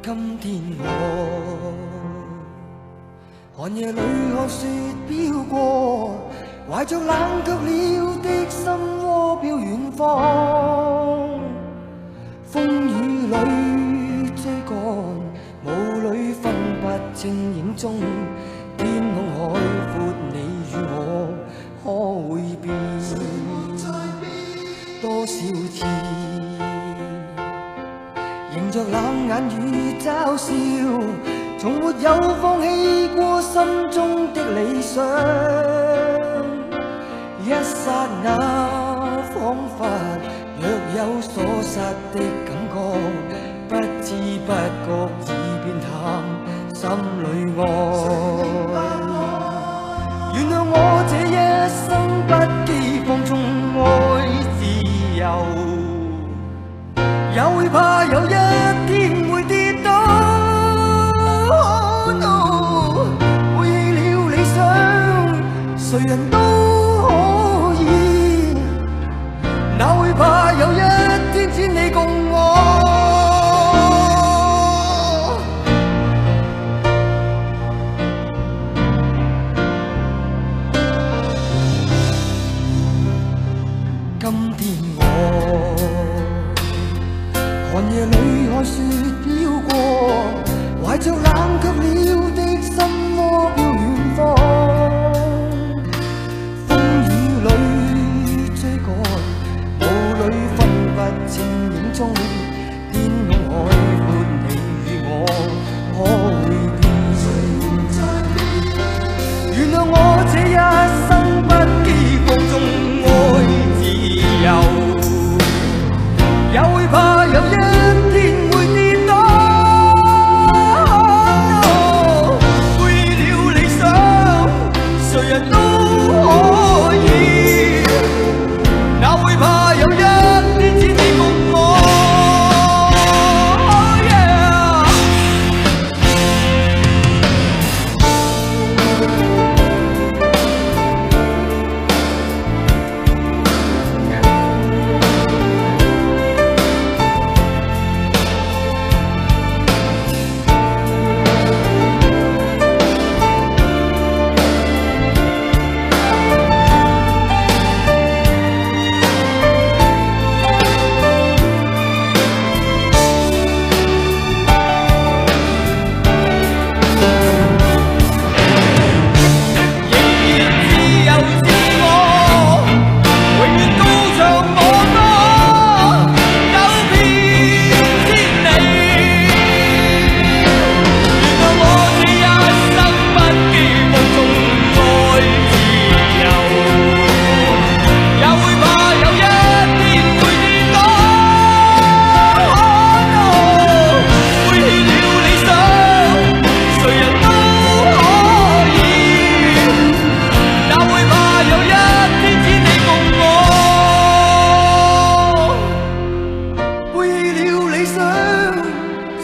今天我寒夜裏看雪飄過，懷着冷卻了的心窩飄遠方。風雨裏追趕，霧裏分不清影蹤。天空海闊，你與我可會變？多少次迎着冷眼與嘲笑，從沒有放棄過心中的理想。一剎那彷彿若有所失的感覺，不知不覺已變淡心裏愛。原諒我這一生不羈放縱愛自由，也會怕有一天會跌倒。背棄了理想，誰人都可以，哪會怕有一天只你共我。今天我寒夜裏看雪飄過，懷着冷卻了的心窩飄遠方。風雨裏追趕，霧裏分不清影蹤。天空海闊，你與我可會變？原諒我這一生不羈放縱愛自由，也會怕有一天會跌倒。背棄了理想，誰人都可以，哪會怕有一天只你共我。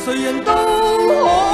誰人都可